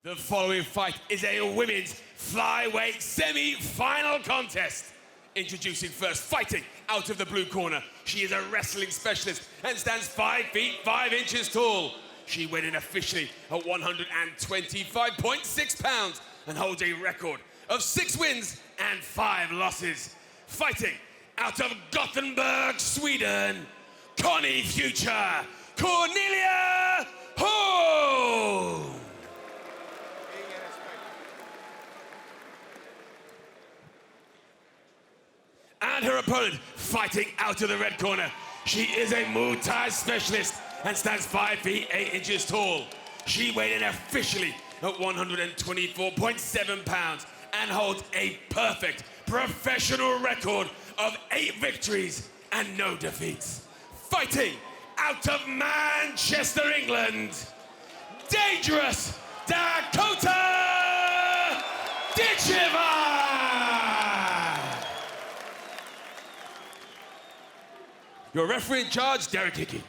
The following fight is a women's flyweight semi-final contest. Introducing first, fighting out of the blue corner. She is a wrestling specialist and stands 5 feet 5 inches tall. She weighed in officially at 125.6 pounds and holds a record of 6 wins and 5 losses. Fighting out of Gothenburg, Sweden, Connie Future, Cornelia Holm. And her opponent, fighting out of the red corner. She is a Muay Thai specialist and stands 5 feet 8 inches tall. She weighed in officially at 124.7 pounds and holds a perfect professional record of 8 victories and no defeats. Fighting out of Manchester, England, dangerous Dakota Ditcheva! Your referee in charge, Derek Hickey.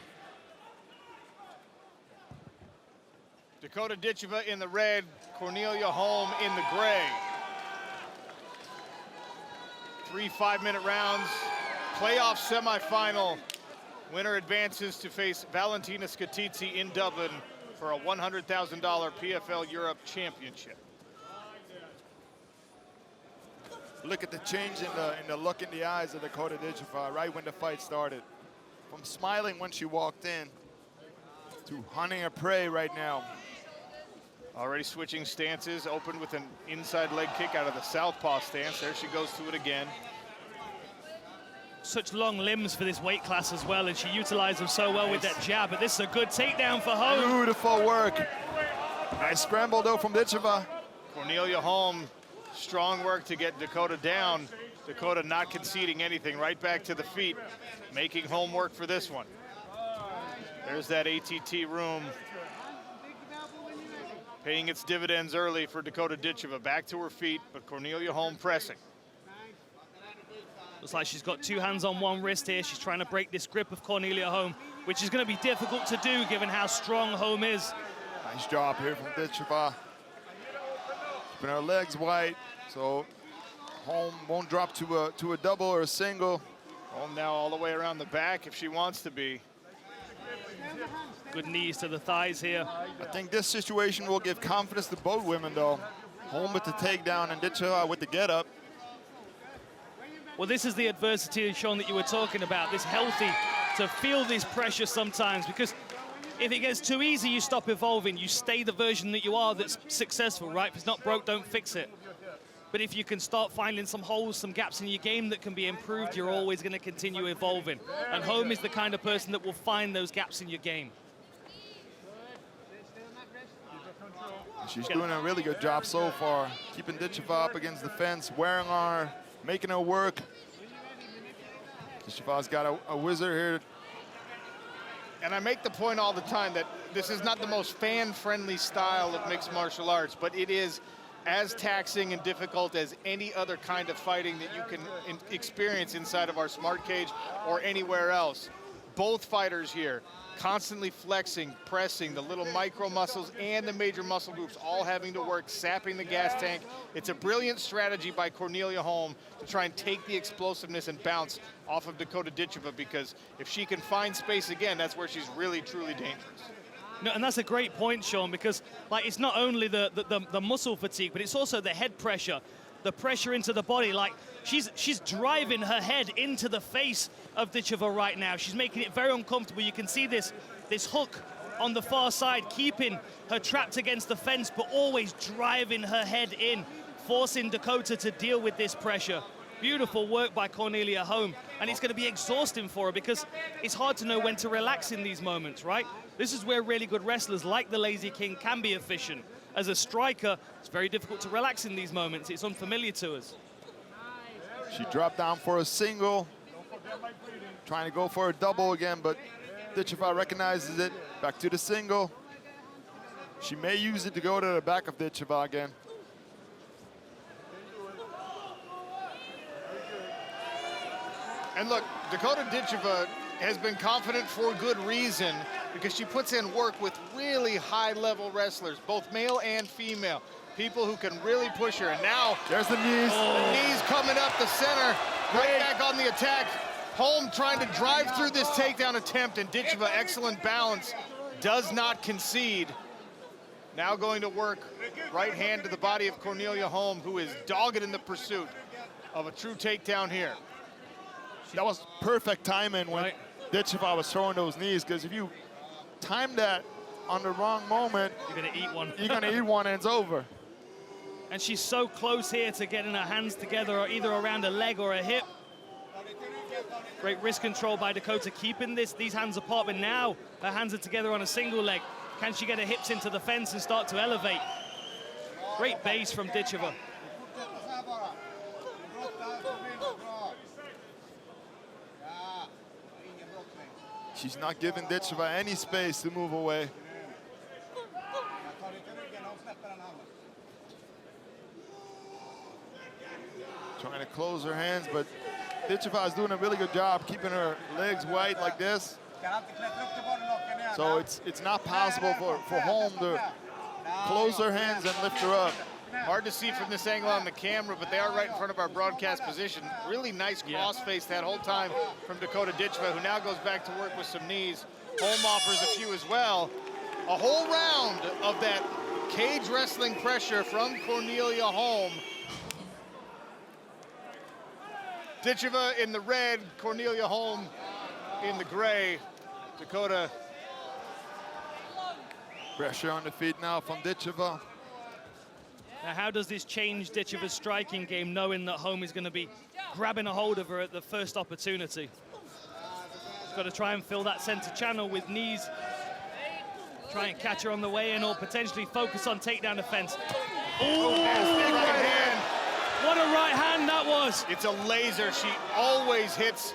Dakota Ditcheva in the red, Cornelia Holm in the gray. 3 5-minute rounds, playoff semifinal. Winner advances to face Valentina Skatici in Dublin for a $100,000 PFL Europe Championship. Look at the change in the look in the eyes of Dakota Ditcheva right when the fight started. From smiling when she walked in to hunting her prey right now. Already switching stances, opened with an inside leg kick out of the southpaw stance. There she goes to it again. Such long limbs for this weight class as well, and she utilized them so well with that jab, but this is a good takedown for Holm. Beautiful work. Nice scramble though from Ditcheva. Cornelia Holm, strong work to get Dakota down. Dakota not conceding anything, right back to the feet, making Holm work for this one. There's that ATT room paying its dividends early for Dakota Ditcheva. Back to her feet, but Cornelia Holm pressing. Looks like she's got 2 hands on 1 wrist here. She's trying to break this grip of Cornelia Holm, which is going to be difficult to do given how strong Holm is. Nice job here from Ditcheva. Keeping her legs wide, so Holm won't drop to a double or a single. Holm now all the way around the back if she wants to be. Good knees to the thighs here. I think this situation will give confidence to both women though. Holm with the takedown and Ditcheva with the get up. Well, this is the adversity, Sean, that you were talking about. This healthy to feel this pressure sometimes, because if it gets too easy, you stop evolving. You stay the version that you are that's successful, right? If it's not broke, don't fix it. But if you can start finding some holes, some gaps in your game that can be improved, you're always going to continue evolving. And Holm is the kind of person that will find those gaps in your game. She's doing a really good job so far, keeping Ditcheva up against the fence, wearing on her, making her work. Ditcheva's got a wizard here. And I make the point all the time that this is not the most fan-friendly style of mixed martial arts, but it is as taxing and difficult as any other kind of fighting that you can experience inside of our smart cage or anywhere else. Both fighters here constantly flexing, pressing, the little micro muscles and the major muscle groups all having to work, sapping the gas tank. It's a brilliant strategy by Cornelia Holm to try and take the explosiveness and bounce off of Dakota Ditcheva, because if she can find space again, that's where she's really, truly dangerous. No, and that's a great point, Sean, because like it's not only the muscle fatigue, but it's also the head pressure, the pressure into the body. Like she's driving her head into the face of Ditcheva right now. She's making it very uncomfortable. You can see this hook on the far side, keeping her trapped against the fence, but always driving her head in, forcing Dakota to deal with this pressure. Beautiful work by Cornelia Holm, and it's going to be exhausting for her because it's hard to know when to relax in these moments, right? This is where really good wrestlers like the Lazy King can be efficient. As a striker, it's very difficult to relax in these moments. It's unfamiliar to us. She dropped down for a single, trying to go for a double again, but Ditcheva recognizes it. Back to the single. She may use it to go to the back of Ditcheva again. And look, Dakota Ditcheva has been confident for good reason because she puts in work with really high-level wrestlers, both male and female, people who can really push her. And now there's the knees. The knees coming up the center, right back on the attack. Holm trying to drive through this takedown attempt, and Ditcheva, excellent balance, does not concede. Now going to work right hand to the body of Cornelia Holm, who is dogged in the pursuit of a true takedown here. That was perfect timing when Ditcheva was throwing those knees, because if you time that on the wrong moment, you're gonna eat one. You're gonna eat one and it's over. And she's so close here to getting her hands together, or either around a leg or a hip. Great wrist control by Dakota, keeping these hands apart, but now her hands are together on a single leg. Can she get her hips into the fence and start to elevate? Great base from Ditcheva. She's not giving Ditcheva any space to move away. Trying to close her hands, but Ditcheva is doing a really good job keeping her legs wide like this. So it's not possible for Holm to close her hands and lift her up. Hard to see from this angle on the camera, but they are right in front of our broadcast position. Really nice cross-face that whole time from Dakota Ditcheva, who now goes back to work with some knees. Holm offers a few as well. A whole round of that cage wrestling pressure from Cornelia Holm. Ditcheva in the red, Cornelia Holm in the gray. Dakota. Pressure on the feet now from Ditcheva. Now, how does this change Ditcheva's striking game, knowing that Holm is going to be grabbing a hold of her at the first opportunity? She's got to try and fill that center channel with knees. Try and catch her on the way in, or potentially focus on takedown defense. Oh, big right hand. What a right hand that was. It's a laser. She always hits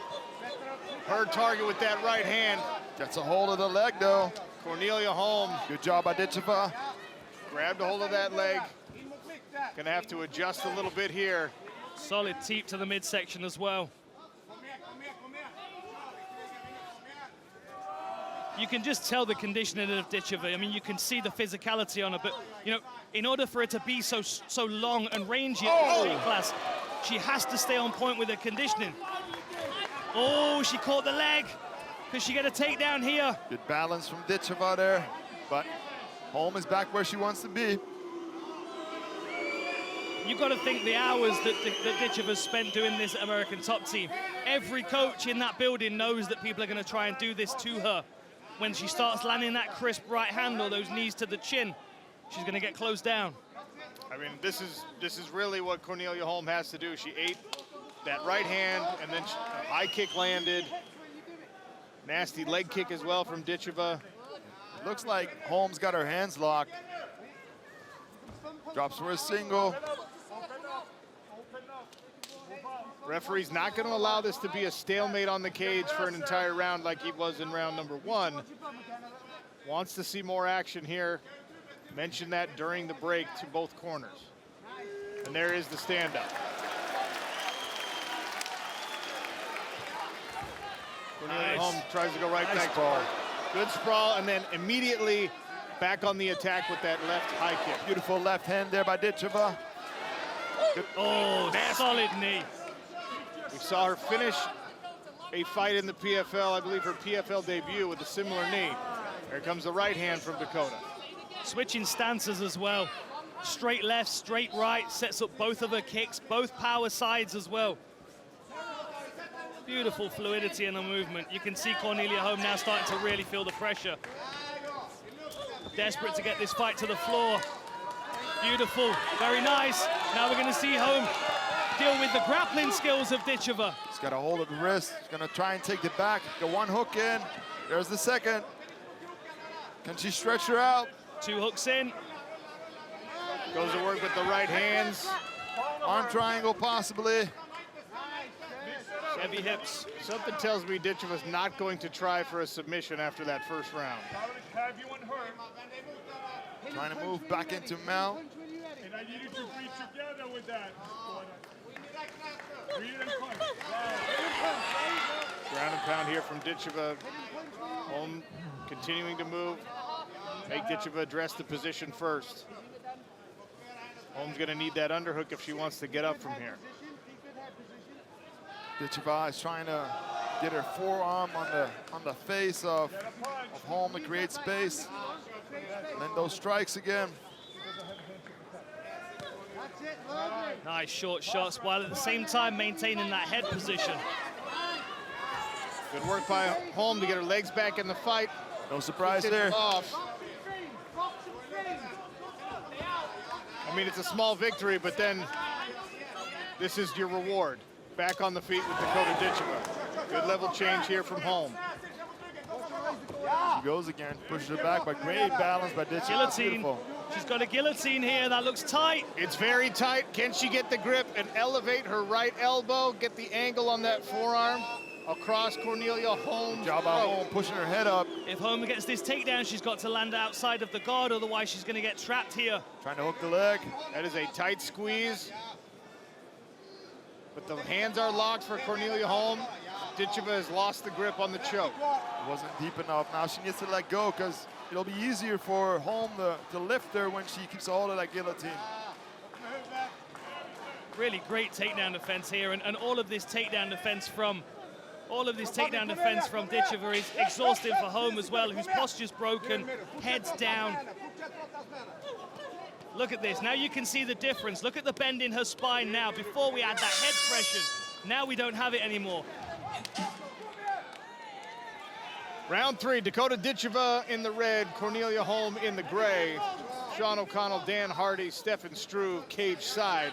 her target with that right hand. Gets a hold of the leg, though. Cornelia Holm. Good job by Ditcheva. Grabbed a hold of that leg. Gonna have to adjust a little bit here. Solid teep to the midsection as well. You can just tell the conditioning of Ditcheva. I mean, you can see the physicality on her, but you know, in order for her to be so long and rangy at the weight class, she has to stay on point with her conditioning. Oh, she caught the leg. Could she get a takedown here? Good balance from Ditcheva there, but Holm is back where she wants to be. You've got to think the hours that Ditcheva's spent doing this American Top Team. Every coach in that building knows that people are going to try and do this to her. When she starts landing that crisp right hand or those knees to the chin, she's going to get closed down. I mean, this is really what Cornelia Holm has to do. She ate that right hand, and then a high kick landed. Nasty leg kick as well from Ditcheva. Looks like Holm's got her hands locked. Drops for a single. Referee's not going to allow this to be a stalemate on the cage for an entire round like he was in round number 1. Wants to see more action here. Mentioned that during the break to both corners. And there is the stand-up. Cornelia Holm tries to go right back to her. Good sprawl, and then immediately back on the attack with that left high kick. Beautiful left hand there by Ditcheva. Oh, solid knee. We saw her finish a fight in the PFL, I believe her PFL debut, with a similar knee. Here comes the right hand from Dakota. Switching stances as well. Straight left, straight right, sets up both of her kicks, both power sides as well. Beautiful fluidity in the movement. You can see Cornelia Holm now starting to really feel the pressure. Desperate to get this fight to the floor. Beautiful, very nice. Now we're going to see Holm deal with the grappling skills of Ditcheva. He's got a hold of the wrist. He's going to try and take it back. Got one hook in. There's the second. Can she stretch her out? 2 hooks in. Goes to work with the right hands. Arm triangle possibly. Heavy hips. Something tells me Ditcheva's not going to try for a submission after that first round. Trying to move back into mount. And I needed to be together with that. Ground and pound here from Ditcheva. Holm continuing to move. Make Ditcheva address the position first. Holm's gonna need that underhook if she wants to get up from here. Ditcheva is trying to get her forearm on the face of Holm to create space. And then those strikes again. Nice short shots, while at the same time maintaining that head position. Good work by Holm to get her legs back in the fight. No surprise there. Off. I mean, it's a small victory, but then this is your reward. Back on the feet with Dakota Ditcheva. Good level change here from Holm. She goes again, pushes her back, but great balance by Ditcheva. Guillotine. Beautiful. She's got a guillotine here. That looks tight. It's very tight. Can she get the grip and elevate her right elbow, get the angle on that forearm across Cornelia Holm's Job by throat? Holm, pushing her head up. If Holm gets this takedown, she's got to land outside of the guard, otherwise she's going to get trapped here. Trying to hook the leg. That is a tight squeeze. But the hands are locked for Cornelia Holm. Ditcheva has lost the grip on the choke. It wasn't deep enough. Now she needs to let go because it'll be easier for Holm to lift her when she keeps a hold of that guillotine. Really great takedown defense here, and all of this takedown defense from Ditcheva is exhausting for Holm as well, whose posture's broken, head's down. Look at this. Now you can see the difference. Look at the bend in her spine now. Before we had that head pressure. Now we don't have it anymore. Round 3, Dakota Ditcheva in the red, Cornelia Holm in the gray. Sean O'Connell, Dan Hardy, Stefan Struve, cage side.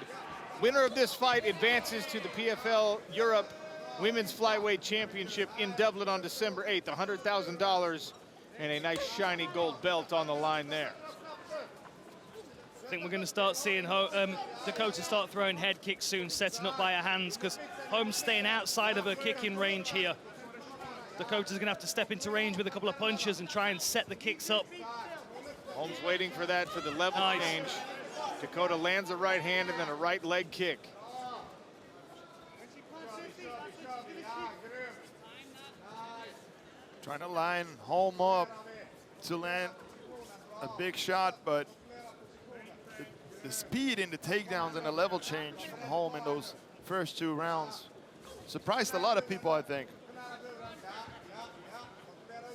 Winner of this fight advances to the PFL Europe Women's Flyweight Championship in Dublin on December 8th. $100,000 and a nice shiny gold belt on the line there. I think we're going to start seeing Dakota start throwing head kicks soon, setting up by her hands, because Holm's staying outside of her kicking range here. Dakota's going to have to step into range with a couple of punches and try and set the kicks up. Holm's waiting for that for the level Nice. change. Dakota lands a right hand and then a right leg kick. Trying to line Holm up to land a big shot, but the speed in the takedowns and the level change from Holm in those first 2 rounds surprised a lot of people, I think.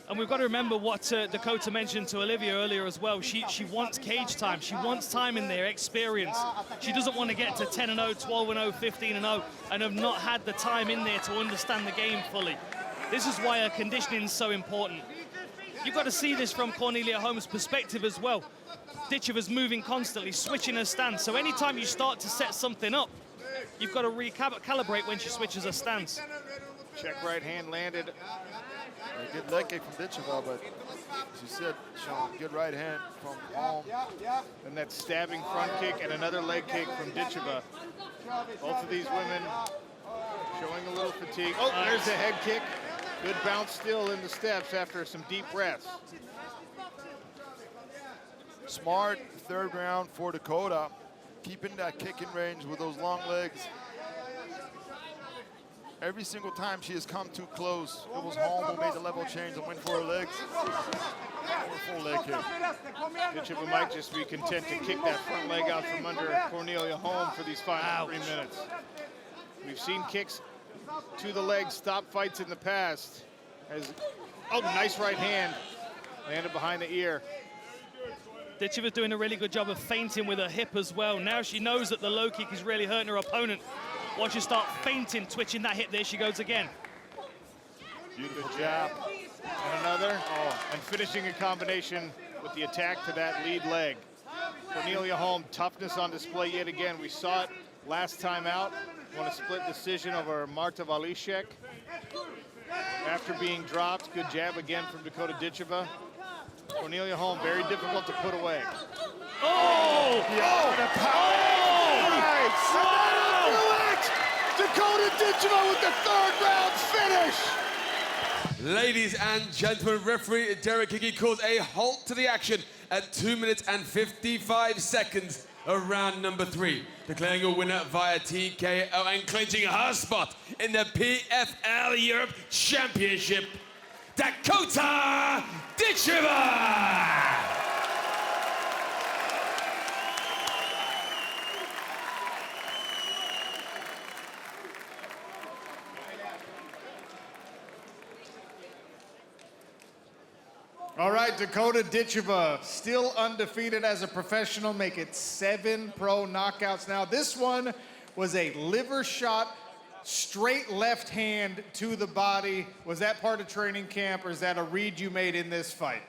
And we've got to remember what Dakota mentioned to Olivia earlier as well. She wants cage time. She wants time in there, experience. She doesn't want to get to 10-0, 12-0, 15-0, and have not had the time in there to understand the game fully. This is why her conditioning is so important. You've got to see this from Cornelia Holm's perspective as well. Ditcheva's moving constantly, switching her stance. So anytime you start to set something up, you've got to recalibrate when she switches her stance. Check right hand landed. A good leg kick from Ditcheva, but as you said, Sean, good right hand from Holm. And that stabbing front kick and another leg kick from Ditcheva. Both of these women showing a little fatigue. Oh, there's the head kick. Good bounce still in the steps after some deep breaths. Smart 3rd round for Dakota, keeping that kicking range with those long legs. Every single time she has come too close, it was Holm who made the level change and went for her legs. Powerful leg kick. Ditcheva might just be content to kick that front leg out from under Cornelia Holm for these final 3 minutes. We've seen kicks to the leg stop fights in the past. Oh, nice right hand. Landed behind the ear. Ditcheva's doing a really good job of feinting with her hip as well. Now she knows that the low kick is really hurting her opponent. Watch her start feinting, twitching that hip. There she goes again. Beautiful jab. And another. And finishing a combination with the attack to that lead leg. Cornelia Holm, toughness on display yet again. We saw it last time out. Won a split decision over Marta Walishek. After being dropped, good jab again from Dakota Ditcheva. Cornelia Holm, very difficult to put away. Oh! Dakota Ditcheva with the 3rd round finish. Ladies and gentlemen, referee Derek Hickey calls a halt to the action at 2 minutes and 55 seconds of round number 3. Declaring a winner via TKO and clinching her spot in the PFL Europe Championship, Dakota Ditcheva. All right, Dakota Ditcheva, still undefeated as a professional, make it 7 pro knockouts now. This one was a liver shot, straight left hand to the body. Was that part of training camp, or is that a read you made in this fight?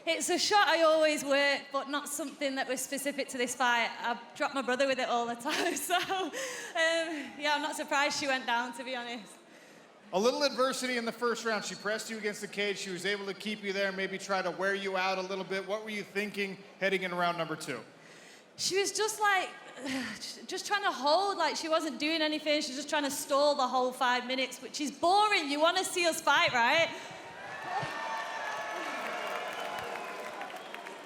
It's a shot I always work, but not something that was specific to this fight. I dropped my brother with it all the time, so yeah, I'm not surprised she went down, to be honest. A little adversity in the first round. She pressed you against the cage. She was able to keep you there, maybe try to wear you out a little bit. What were you thinking heading into round number 2? She was just like, just trying to hold, like she wasn't doing anything. She was just trying to stall the whole 5 minutes, which is boring. You want to see us fight, right?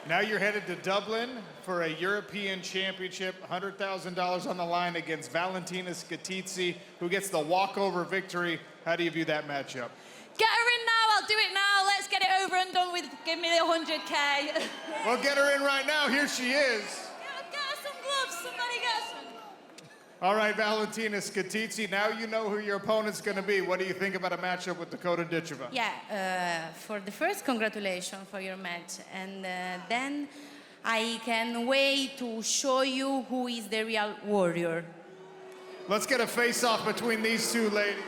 Now you're headed to Dublin for a European Championship, $100,000 on the line against Valentina Skatici, who gets the walkover victory. How do you view that matchup? Get her in now, I'll do it now. Let's get it over and done with. Give me the 100K. Well, get her in right now. Here she is. Get her some gloves, somebody get some. All right, Valentina Skatici, now you know who your opponent's going to be. What do you think about a matchup with Dakota Ditcheva? Yeah, for the first, congratulations for your match. And then I can wait to show you who is the real warrior. Let's get a face-off between these two ladies.